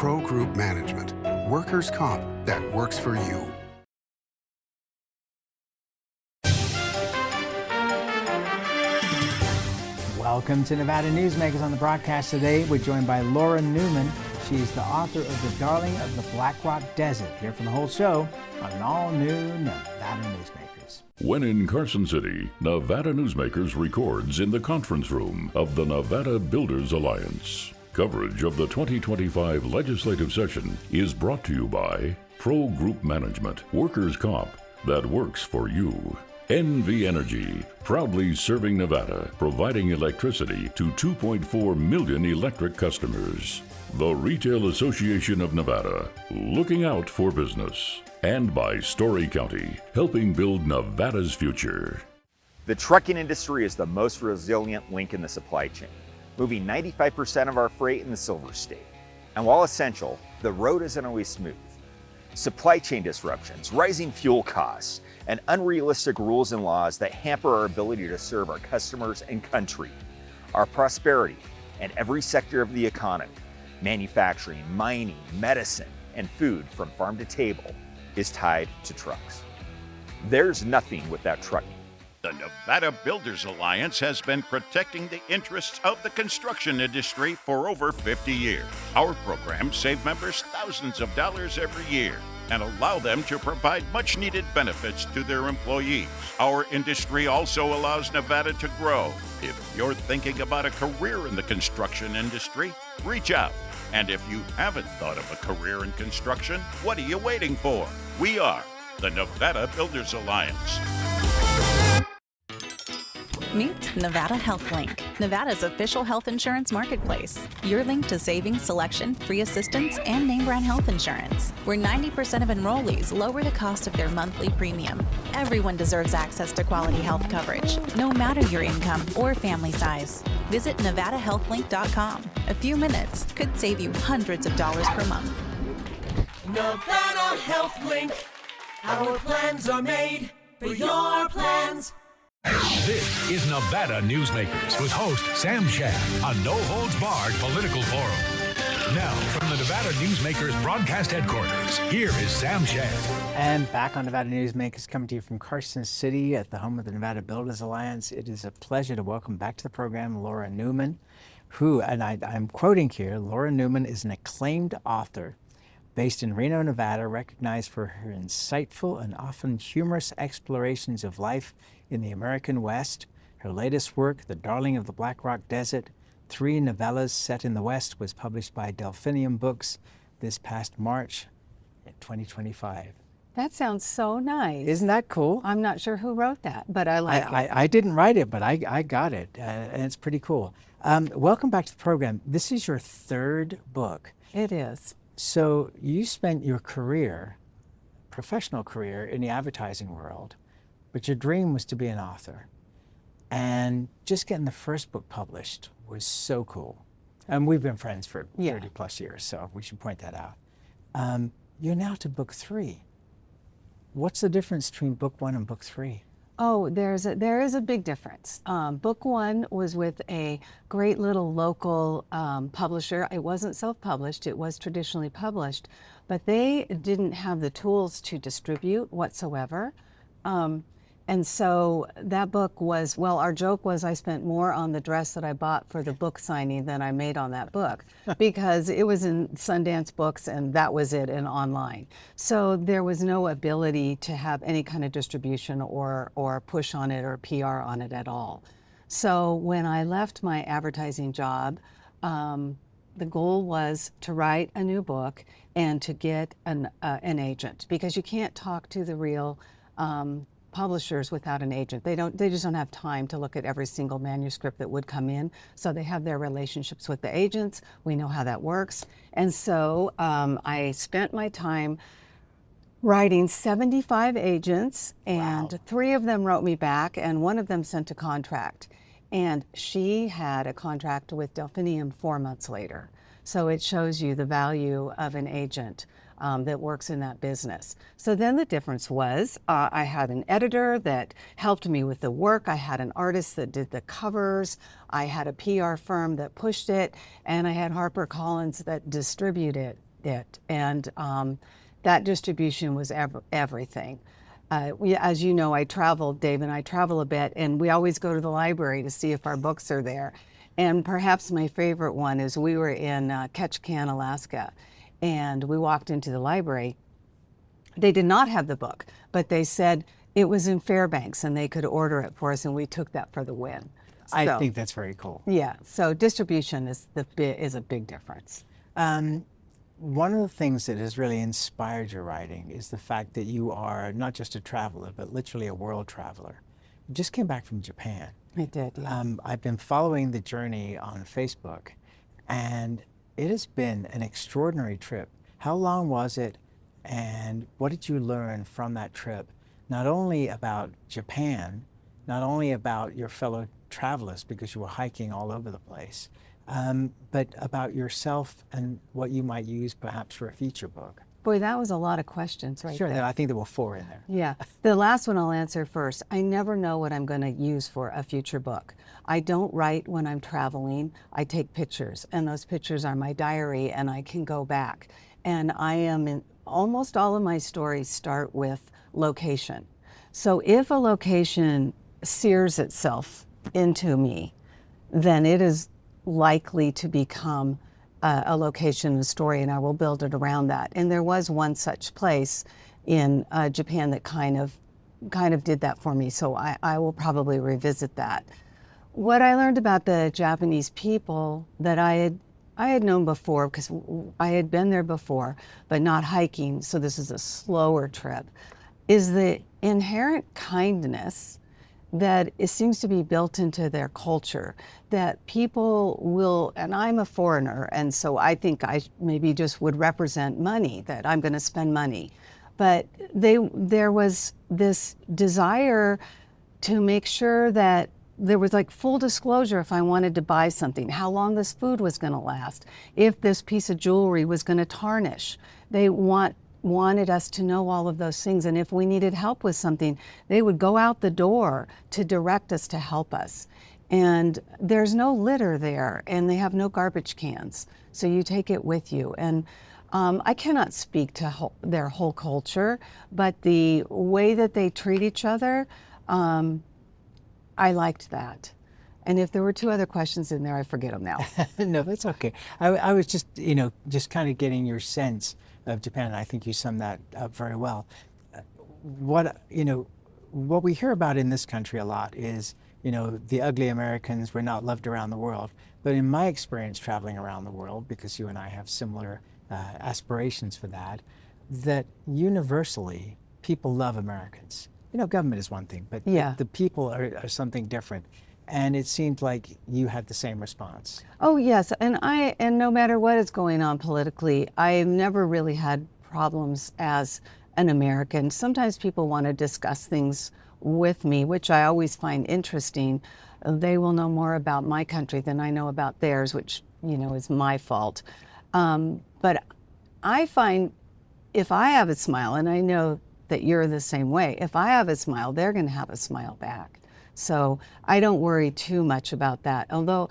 Pro Group Management. Workers' comp that works for you. Welcome to Nevada Newsmakers. On the broadcast today, we're joined by Laura Newman. She's the author of The Darling of the Black Rock Desert. Here for the whole show on an all-new Nevada Newsmakers. When in Carson City, Nevada Newsmakers records in the conference room of the Nevada Builders Alliance. Coverage of the 2025 legislative session is brought to you by Pro Group Management, workers' comp that works for you. NV Energy, proudly serving Nevada, providing electricity to 2.4 million electric customers. The Retail Association of Nevada, looking out for business. And by Story County, helping build Nevada's future. The trucking industry is the most resilient link in the supply chain, moving 95% of our freight in the Silver State. And while essential, the road isn't always smooth. Supply chain disruptions, rising fuel costs, and unrealistic rules and laws that hamper our ability to serve our customers and country. Our prosperity and every sector of the economy, manufacturing, mining, medicine, and food from farm to table, is tied to trucks. There's nothing without trucking. The Nevada Builders Alliance has been protecting the interests of the construction industry for over 50 years. Our programs save members thousands of dollars every year and allow them to provide much-needed benefits to their employees. Our industry also allows Nevada to grow. If you're thinking about a career in the construction industry, reach out. And if you haven't thought of a career in construction, what are you waiting for? We are the Nevada Builders Alliance. Meet Nevada Health Link, Nevada's official health insurance marketplace. Your link to savings, selection, free assistance, and name brand health insurance, where 90% of enrollees lower the cost of their monthly premium. Everyone deserves access to quality health coverage, no matter your income or family size. Visit NevadaHealthLink.com. A few minutes could save you hundreds of dollars per month. Nevada Health Link. Our plans are made for your plans. This is Nevada Newsmakers with host Sam Shad on No Holds Barred Political Forum. Now, from the Nevada Newsmakers broadcast headquarters, here is Sam Shad. And back on Nevada Newsmakers, coming to you from Carson City at the home of the Nevada Builders Alliance. It is a pleasure to welcome back to the program Laura Newman, who, and I'm quoting here, Laura Newman is an acclaimed author based in Reno, Nevada, recognized for her insightful and often humorous explorations of life in the American West. Her latest work, The Darling of the Black Rock Desert, 3 novellas set in the West, was published by Delphinium Books this past March in 2025. That sounds so nice. Isn't that cool? I'm not sure who wrote that, but I like it. I didn't write it, but I got it, and it's pretty cool. Welcome back to the program. This is your 3rd book. It is. So you spent your career, professional career, in the advertising world, but your dream was to be an author. And just getting the first book published was so cool. And we've been friends for 30 plus years, so we should point that out. You're now to book 3. What's the difference between book 1 and book 3? Oh, there is a big difference. Book 1 was with a great little local publisher. It wasn't self-published, it was traditionally published, but they didn't have the tools to distribute whatsoever. And so that book was, well, our joke was I spent more on the dress that I bought for the book signing than I made on that book because it was in Sundance Books and that was it and online. So there was no ability to have any kind of distribution or push on it or PR on it at all. So when I left my advertising job, the goal was to write a new book and to get an agent because you can't talk to the real publishers without an agent. They just don't have time to look at every single manuscript that would come in. So they have their relationships with the agents. We know how that works. And so I spent my time writing 75 agents, and 3 of them wrote me back, and 1 of them sent a contract. And she had a contract with Delphinium 4 months later. So it shows you the value of an agent that works in that business. So then the difference was I had an editor that helped me with the work. I had an artist that did the covers. I had a PR firm that pushed it, and I had HarperCollins that distributed it. And that distribution was everything. As you know, I travel, Dave and I travel a bit, and we always go to the library to see if our books are there. And perhaps my favorite one is we were in Ketchikan, Alaska, and we walked into the library. They did not have the book, but they said it was in Fairbanks and they could order it for us, and we took that for the win. I think that's very cool. Yeah, so distribution is a big difference. One of the things that has really inspired your writing is the fact that you are not just a traveler, but literally a world traveler. You just came back from Japan. I did, yeah. I've been following the journey on Facebook, and it has been an extraordinary trip. How long was it, and what did you learn from that trip? Not only about Japan, not only about your fellow travelers, because you were hiking all over the place, but about yourself and what you might use perhaps for a future book. Boy, that was a lot of questions right there. there. I think there were 4 in there. Yeah. The last one I'll answer first. I never know what I'm going to use for a future book. I don't write when I'm traveling. I take pictures, and those pictures are my diary, and I can go back. And almost all of my stories start with location. So if a location sears itself into me, then it is likely to become a location, a story, and I will build it around that. And there was one such place in Japan that kind of did that for me, so I will probably revisit that. What I learned about the Japanese people that I had known before, because I had been there before, but not hiking, so this is a slower trip, is the inherent kindness that it seems to be built into their culture, that people will, and I'm a foreigner, and so I think I maybe just would represent money, that I'm going to spend money. But there was this desire to make sure that there was like full disclosure if I wanted to buy something, how long this food was going to last, if this piece of jewelry was going to tarnish. They wanted us to know all of those things, and if we needed help with something, they would go out the door to direct us, to help us. And there's no litter there, and they have no garbage cans, so you take it with you. And I cannot speak to their whole culture, but the way that they treat each other, I liked that. And if there were 2 other questions in there, I forget them now. No, that's okay. I was just, just kind of getting your sense of Japan, and I think you summed that up very well. What we hear about in this country a lot is, the ugly Americans, we're not loved around the world. But in my experience traveling around the world, because you and I have similar aspirations for that universally people love Americans. Government is one thing, but yeah, the people are something different. And it seemed like you had the same response. Oh yes, and no matter what is going on politically, I've never really had problems as an American. Sometimes people want to discuss things with me, which I always find interesting. They will know more about my country than I know about theirs, which is my fault. But I find if I have a smile, and I know that you're the same way, if I have a smile, they're going to have a smile back. So I don't worry too much about that. Although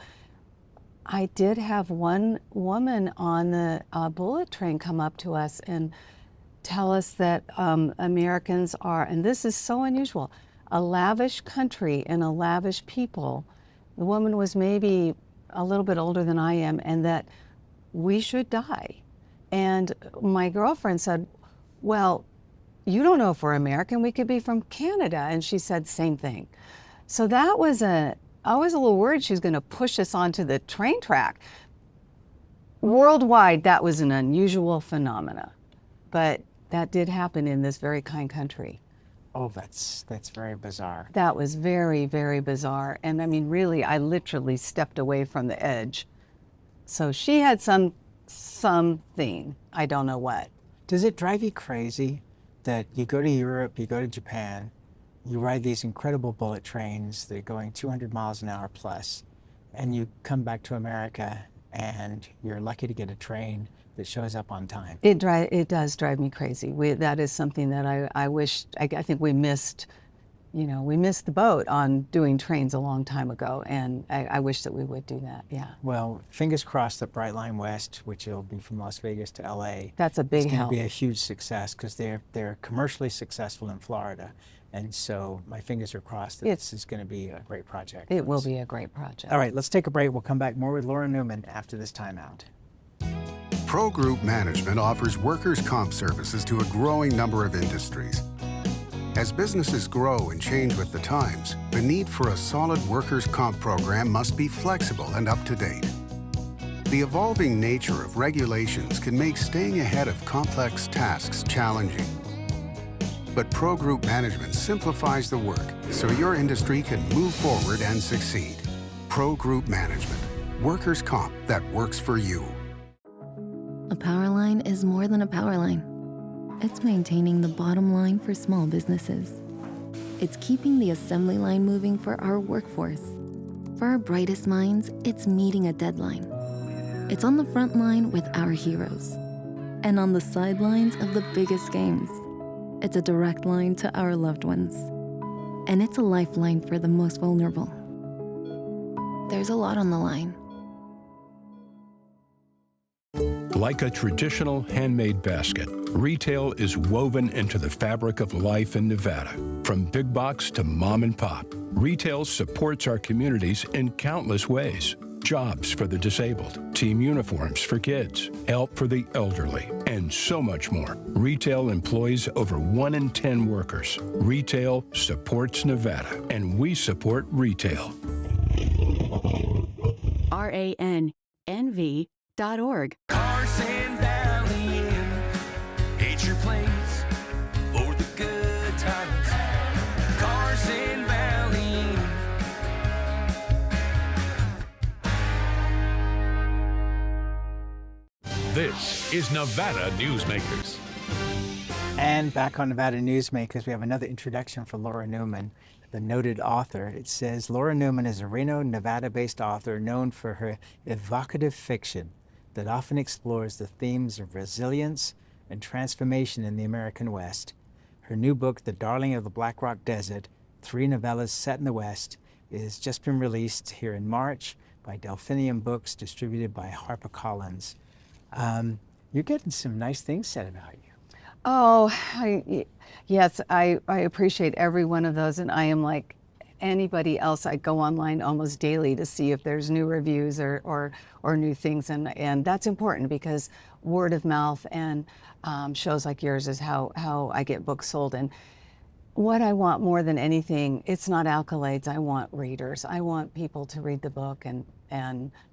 I did have one woman on the bullet train come up to us and tell us that Americans are, and this is so unusual, a lavish country and a lavish people. The woman was maybe a little bit older than I am, and that we should die. And my girlfriend said, well, you don't know if we're American, we could be from Canada. And she said same thing. So I was a little worried she was going to push us onto the train track. Worldwide, that was an unusual phenomena, but that did happen in this very kind country. Oh, that's very bizarre. That was very, very bizarre. And I mean, really, I literally stepped away from the edge. So she had something, I don't know what. Does it drive you crazy that you go to Europe, you go to Japan, you ride these incredible bullet trains that are going 200 miles an hour plus, and you come back to America and you're lucky to get a train that shows up on time? It does drive me crazy. That is something that I wish, I think we missed we missed the boat on doing trains a long time ago, and I wish that we would do that. Yeah. Well, fingers crossed that Brightline West, which will be from Las Vegas to LA, that's a big help. It's going help. to be a huge success because they're commercially successful in Florida, and so my fingers are crossed that this is going to be a great project. It will be a great project. All right, let's take a break. We'll come back more with Laura Newman after this timeout. Pro Group Management offers workers' comp services to a growing number of industries. As businesses grow and change with the times, the need for a solid workers' comp program must be flexible and up to date. The evolving nature of regulations can make staying ahead of complex tasks challenging. But Pro Group Management simplifies the work so your industry can move forward and succeed. Pro Group Management, workers' comp that works for you. A power line is more than a power line. It's maintaining the bottom line for small businesses. It's keeping the assembly line moving for our workforce. For our brightest minds, it's meeting a deadline. It's on the front line with our heroes. And on the sidelines of the biggest games. It's a direct line to our loved ones. And it's a lifeline for the most vulnerable. There's a lot on the line. Like a traditional handmade basket, retail is woven into the fabric of life in Nevada. From big box to mom and pop, retail supports our communities in countless ways. Jobs for the disabled, team uniforms for kids, help for the elderly, and so much more. Retail employs over 1 in 10 workers. Retail supports Nevada, and we support retail. RANNV.org. Carson Valley Inn, it's your place for the good times. Carson Valley Inn. This is Nevada Newsmakers. And back on Nevada Newsmakers, we have another introduction for Laura Newman, the noted author. It says, Laura Newman is a Reno, Nevada-based author known for her evocative fiction that often explores the themes of resilience and transformation in the American West. Her new book, The Darling of the Black Rock Desert, 3 novellas set in the West, is just been released here in March by Delphinium Books, distributed by HarperCollins. You're getting some nice things said about you. Oh, yes, I appreciate every one of those, and I am like anybody else. I go online almost daily to see if there's new reviews or new things, and that's important because word of mouth and shows like yours is how I get books sold. And what I want more than anything, it's not accolades. I want readers. I want people to read the book and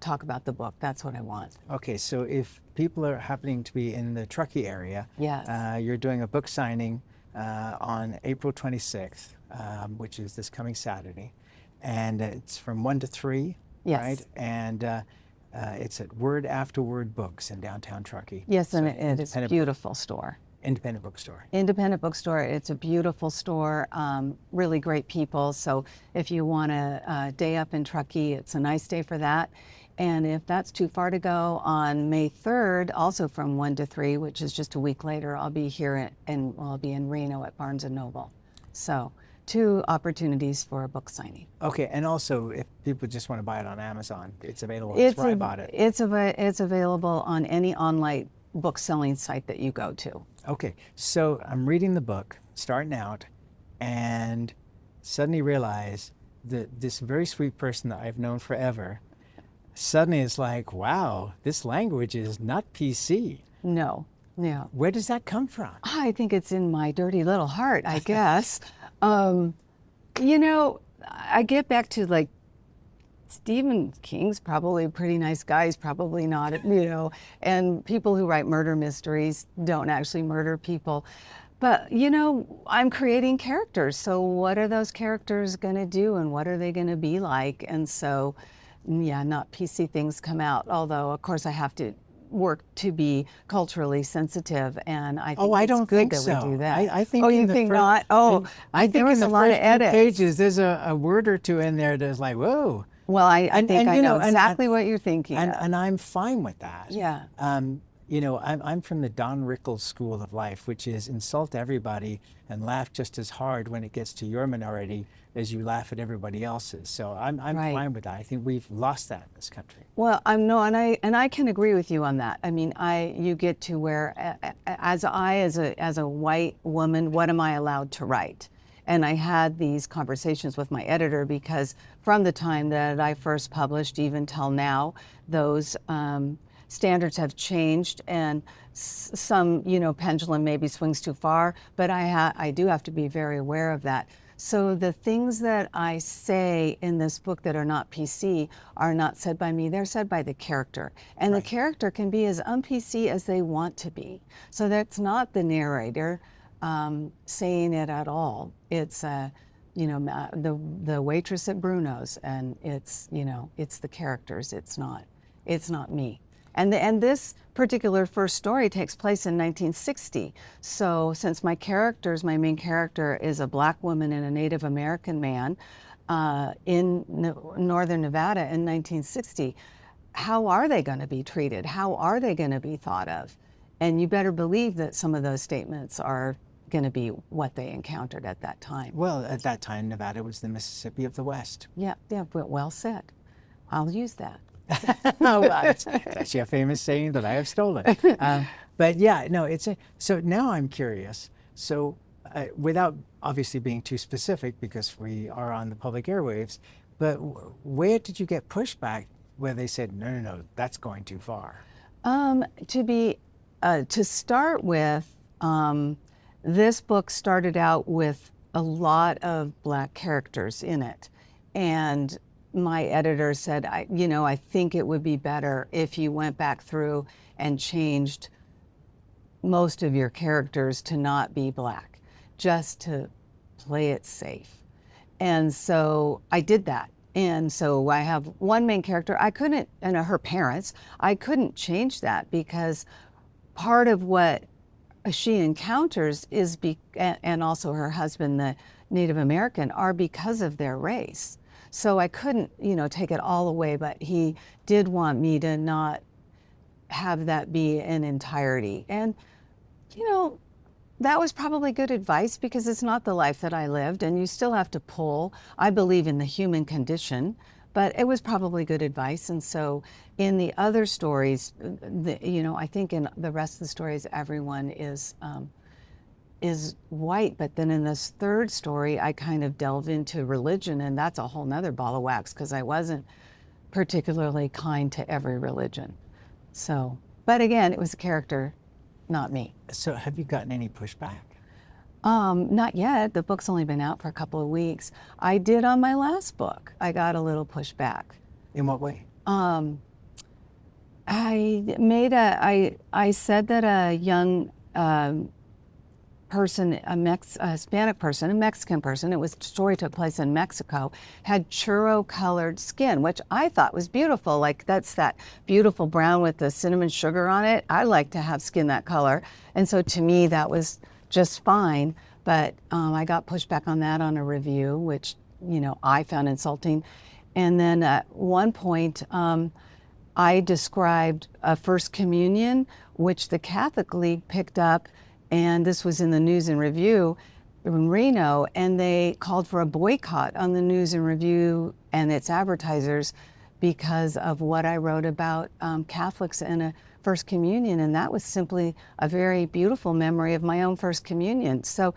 talk about the book. That's what I want. Okay, so if people are happening to be in the Truckee area, yes, you're doing a book signing on April 26th, which is this coming Saturday, and it's from 1 to 3, yes, right? And it's at Word After Word Books in downtown Truckee. Yes, so and it is a beautiful store. Independent bookstore. Independent bookstore. It's a beautiful store, really great people. So if you want a day up in Truckee, it's a nice day for that. And if that's too far to go, on May 3rd, also from 1 to 3, which is just a week later, I'll be here and I'll be in Reno at Barnes & Noble. So 2 opportunities for a book signing. Okay, and also if people just want to buy it on Amazon, it's available. That's where I bought it. It's available on any online book selling site that you go to. Okay, so I'm reading the book, starting out, and suddenly realize that this very sweet person that I've known forever, suddenly it's like, wow, this language is not PC. No, no. Where does that come from? I think it's in my dirty little heart, I guess. You know, I get back to like, Stephen King's probably a pretty nice guy. He's probably not, you know, and people who write murder mysteries don't actually murder people. But, you know, I'm creating characters. So what are those characters going to do and what are they going to be like? And so, yeah, not PC things come out. Although, of course, I have to work to be culturally sensitive, and I think I it's don't good think that so. we do that. I think. Oh, you think not? Oh, I think there was in the a lot of first few edits. pages, there's a word or two in there that's like, whoa. Well, I think I know exactly and, what you're thinking. And I'm fine with that. Yeah. You know, I'm from the Don Rickles school of life, which is insult everybody and laugh just as hard when it gets to your minority as you laugh at everybody else's. So I'm Right. fine with that. I think we've lost that in this country. Well, I'm no, and I can agree with you on that. I mean, you get to where, as a white woman, what am I allowed to write? And I had these conversations with my editor because from the time that I first published, even till now, those standards have changed, and some, you know, pendulum maybe swings too far. But I do have to be very aware of that. So the things that I say in this book that are not PC are not said by me, they're said by the character. And the character can be as un-PC as they want to be. So that's not the narrator saying it at all. It's, you know, the waitress at Bruno's, and it's, you know, it's the characters, it's not me. And this particular first story takes place in 1960. So since my main character is a black woman and a Native American man in northern Nevada in 1960, how are they going to be treated? How are they going to be thought of? And you better believe that some of those statements are going to be what they encountered at that time. Well, at that time, Nevada was the Mississippi of the West. Yeah, well said. I'll use that. Oh, well, it's actually a famous saying that I have stolen. But yeah, no, so now I'm curious. So without obviously being too specific, because we are on the public airwaves, but where did you get pushback where they said, no, that's going too far? To start with, this book started out with a lot of black characters in it. And my editor said, I think it would be better if you went back through and changed most of your characters to not be black, just to play it safe. And so I did that. And so I have one main character. I couldn't, and her parents, I couldn't change that because part of what she encounters is, and also her husband, the Native American, are because of their race. So I couldn't, take it all away, but he did want me to not have that be an entirety. And, that was probably good advice because it's not the life that I lived, and you still have to pull. I believe in the human condition, but it was probably good advice. And so in the other stories, I think in the rest of the stories, everyone is white, but then in this third story, I kind of delve into religion, and that's a whole nother ball of wax because I wasn't particularly kind to every religion. So, but again, it was a character, not me. So have you gotten any pushback? Not yet. The book's only been out for a couple of weeks. I did on my last book. I got a little pushback. In what way? I said that a young person, a Hispanic person, a Mexican person, the story took place in Mexico, had churro-colored skin, which I thought was beautiful. Like, that's that beautiful brown with the cinnamon sugar on it. I like to have skin that color. And so to me, that was just fine. But I got pushback on that on a review, which, I found insulting. And then at one point, I described a First Communion, which the Catholic League picked up, and this was in the News and Review in Reno, and they called for a boycott on the News and Review and its advertisers because of what I wrote about Catholics and a First Communion, and that was simply a very beautiful memory of my own First Communion. So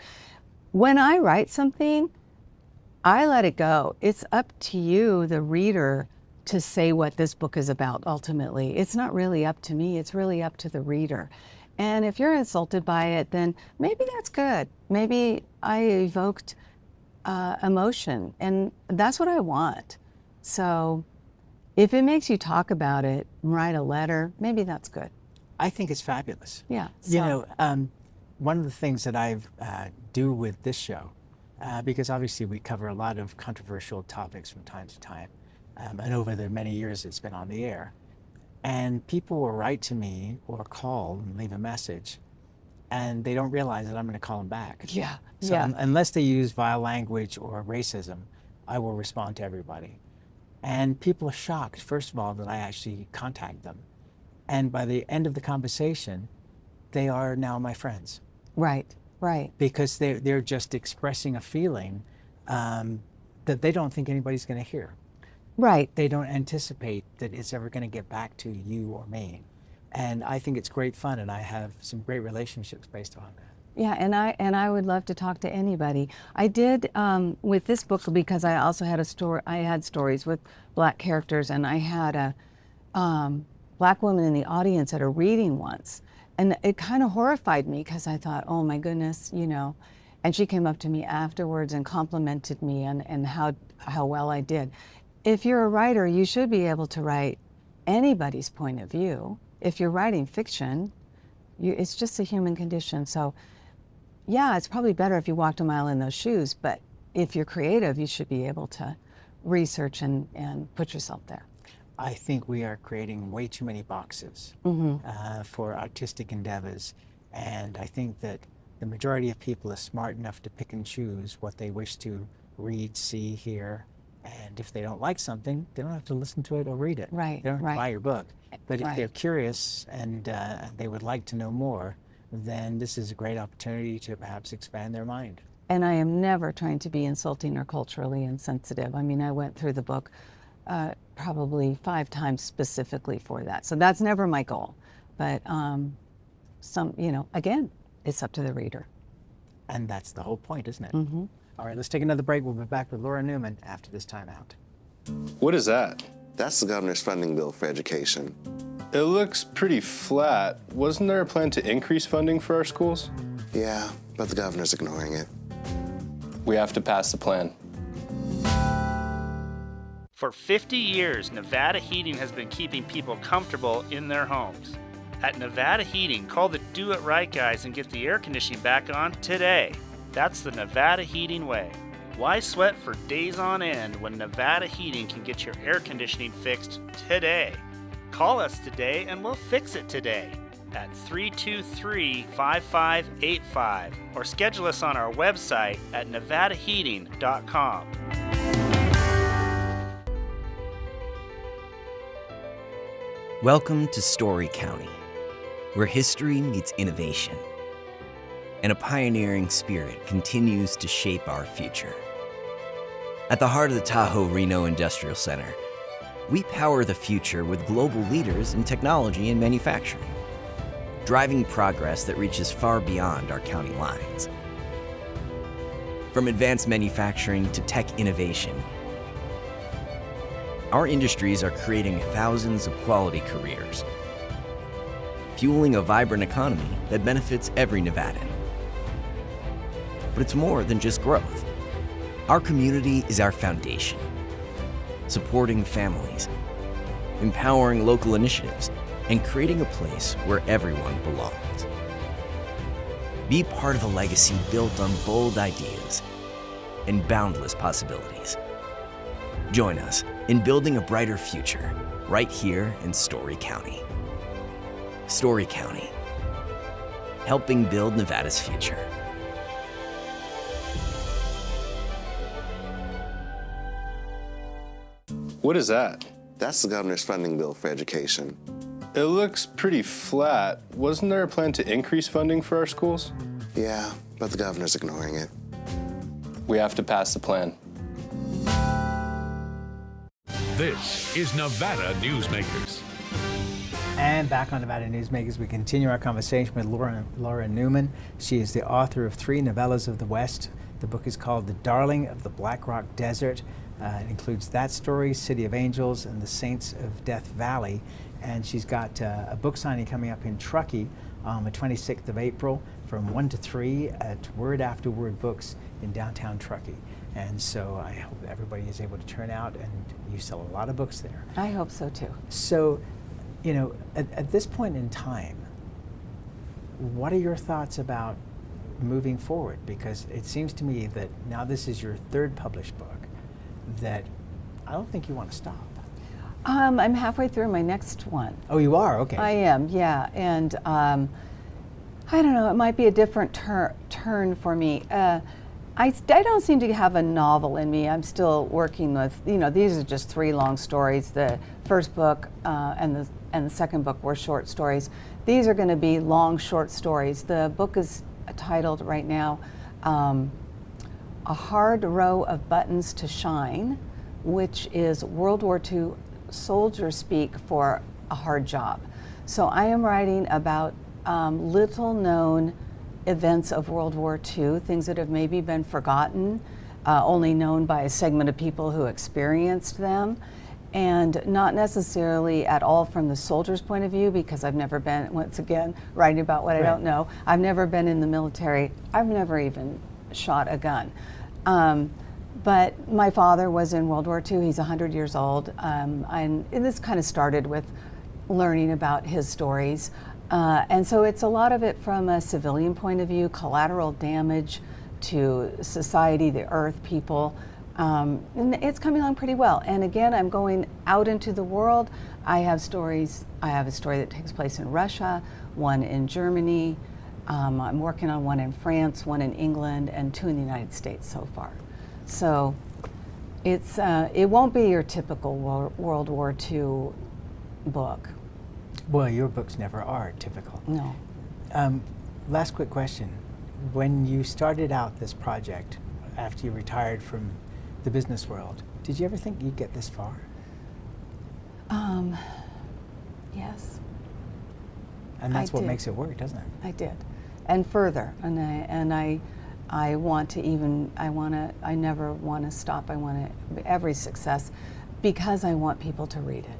when I write something, I let it go. It's up to you, the reader, to say what this book is about ultimately. It's not really up to me, it's really up to the reader. And if you're insulted by it, then maybe that's good. Maybe I evoked emotion, and that's what I want. So if it makes you talk about it, write a letter, maybe that's good. I think it's fabulous. Yeah. One of the things that I do with this show, because obviously we cover a lot of controversial topics from time to time, and over the many years it's been on the air, and people will write to me or call and leave a message, and they don't realize that I'm going to call them back. Yeah. So unless they use vile language or racism, I will respond to everybody. And people are shocked, first of all, that I actually contact them. And by the end of the conversation, they are now my friends. Right, right. Because they're just expressing a feeling that they don't think anybody's going to hear. Right. They don't anticipate that it's ever going to get back to you or me. And I think it's great fun, and I have some great relationships based on that. Yeah, and I would love to talk to anybody. I did with this book because I also had a story. I had stories with Black characters, and I had a Black woman in the audience at a reading once, and it kind of horrified me because I thought, oh my goodness, you know. And she came up to me afterwards and complimented me and how well I did. If you're a writer, you should be able to write anybody's point of view. If you're writing fiction, it's just a human condition. So, yeah, it's probably better if you walked a mile in those shoes, but if you're creative, you should be able to research and put yourself there. I think we are creating way too many boxes for artistic endeavors, and I think that the majority of people are smart enough to pick and choose what they wish to read, see, hear, and if they don't like something, they don't have to listen to it or read it. Right, They don't have to buy your book. But if Right. they're curious and they would like to know more, then this is a great opportunity to perhaps expand their mind. And I am never trying to be insulting or culturally insensitive. I mean, I went through the book probably 5 times specifically for that. So that's never my goal. But again, it's up to the reader. And that's the whole point, isn't it? Mm-hmm. All right, let's take another break. We'll be back with Laura Newman after this timeout. What is that? That's the governor's funding bill for education. It looks pretty flat. Wasn't there a plan to increase funding for our schools? Yeah, but the governor's ignoring it. We have to pass the plan. For 50 years, Nevada Heating has been keeping people comfortable in their homes. At Nevada Heating, call the Do It Right guys and get the air conditioning back on today. That's the Nevada Heating way. Why sweat for days on end when Nevada Heating can get your air conditioning fixed today? Call us today and we'll fix it today at 323-5585 or schedule us on our website at nevadaheating.com. Welcome to Story County, where history meets innovation, and a pioneering spirit continues to shape our future. At the heart of the Tahoe Reno Industrial Center, we power the future with global leaders in technology and manufacturing, driving progress that reaches far beyond our county lines. From advanced manufacturing to tech innovation, our industries are creating thousands of quality careers, fueling a vibrant economy that benefits every Nevadan. But it's more than just growth. Our community is our foundation, supporting families, empowering local initiatives, and creating a place where everyone belongs. Be part of a legacy built on bold ideas and boundless possibilities. Join us in building a brighter future right here in Story County. Story County, helping build Nevada's future. What is that? That's the governor's funding bill for education. It looks pretty flat. Wasn't there a plan to increase funding for our schools? Yeah, but the governor's ignoring it. We have to pass the plan. This is Nevada Newsmakers. And back on Nevada Newsmakers, we continue our conversation with Laura Newman. She is the author of 3 novellas of the West. The book is called The Darling of the Black Rock Desert. It includes that story, City of Angels, and The Saints of Death Valley. And she's got a book signing coming up in Truckee on the 26th of April from 1 to 3 at Word After Word Books in downtown Truckee. And so I hope everybody is able to turn out, and you sell a lot of books there. I hope so too. So, you know, at this point in time, what are your thoughts about moving forward? Because it seems to me that now this is your 3rd published book, that I don't think you want to stop. I'm halfway through my next one. Oh, you are? Okay. I am, yeah. And I don't know, it might be a different turn for me. I don't seem to have a novel in me. I'm still working with, these are just 3 long stories. The first book and the second book were short stories. These are going to be long short stories. The book is titled right now, A Hard Row of Buttons to Shine, which is World War II soldier speak for a hard job. So I am writing about little known events of World War II, things that have maybe been forgotten, only known by a segment of people who experienced them, and not necessarily at all from the soldier's point of view, because I've never been, once again, writing about what I don't know. I've never been in the military. I've never even shot a gun. But my father was in World War II. He's 100 years old. And this kind of started with learning about his stories. And so it's a lot of it from a civilian point of view, collateral damage to society, the earth, people. And it's coming along pretty well. And again, I'm going out into the world. I have stories. I have a story that takes place in Russia, one in Germany. I'm working on one in France, one in England, and 2 in the United States so far. So it's it won't be your typical World War II book. Well, your books never are typical. No. Last quick question. When you started out this project, after you retired from the business world, did you ever think you'd get this far? Yes. And that's what makes it work, doesn't it? I did. And further. And I want to even, I never want to stop. I want every success because I want people to read it.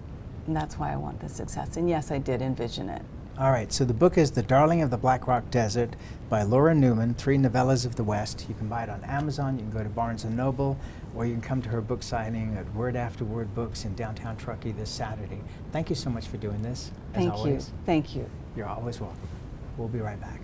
And that's why I want the success. And yes, I did envision it. All right, so the book is The Darling of the Black Rock Desert by Laura Newman, 3 Novellas of the West. You can buy it on Amazon, you can go to Barnes & Noble, or you can come to her book signing at Word After Word Books in downtown Truckee this Saturday. Thank you so much for doing this, as always. Thank you. You're always welcome. We'll be right back.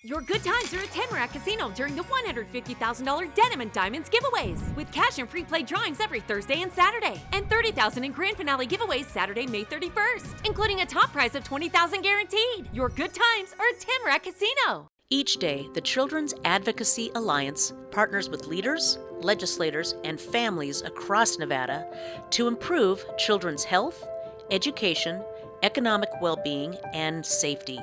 Your good times are at Tamarack Casino during the $150,000 Denim and Diamonds giveaways, with cash and free play drawings every Thursday and Saturday, and $30,000 in grand finale giveaways Saturday, May 31st, including a top prize of $20,000 guaranteed. Your good times are at Tamarack Casino. Each day, the Children's Advocacy Alliance partners with leaders, legislators, and families across Nevada to improve children's health, education, economic well-being, and safety.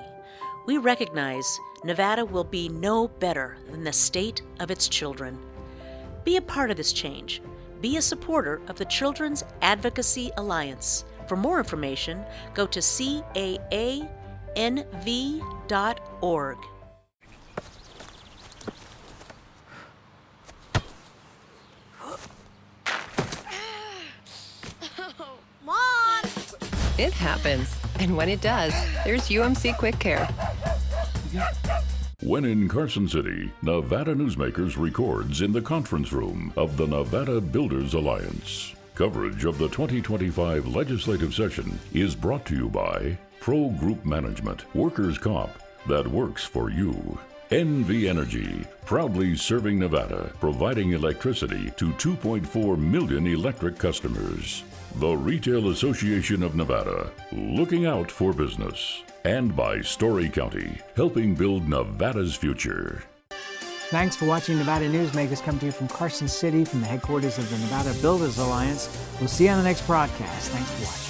We recognize Nevada will be no better than the state of its children. Be a part of this change. Be a supporter of the Children's Advocacy Alliance. For more information, go to CAANV.org. Mom! It happens. And when it does, there's UMC Quick Care. When in Carson City, Nevada Newsmakers records in the conference room of the Nevada Builders Alliance. Coverage of the 2025 legislative session is brought to you by Pro Group Management, workers' comp that works for you. NV Energy, proudly serving Nevada, providing electricity to 2.4 million electric customers. The Retail Association of Nevada, looking out for business. And by Story County, helping build Nevada's future. Thanks for watching Nevada Newsmakers, come to you from Carson City, from the headquarters of the Nevada Builders Alliance. We'll see you on the next broadcast. Thanks for watching.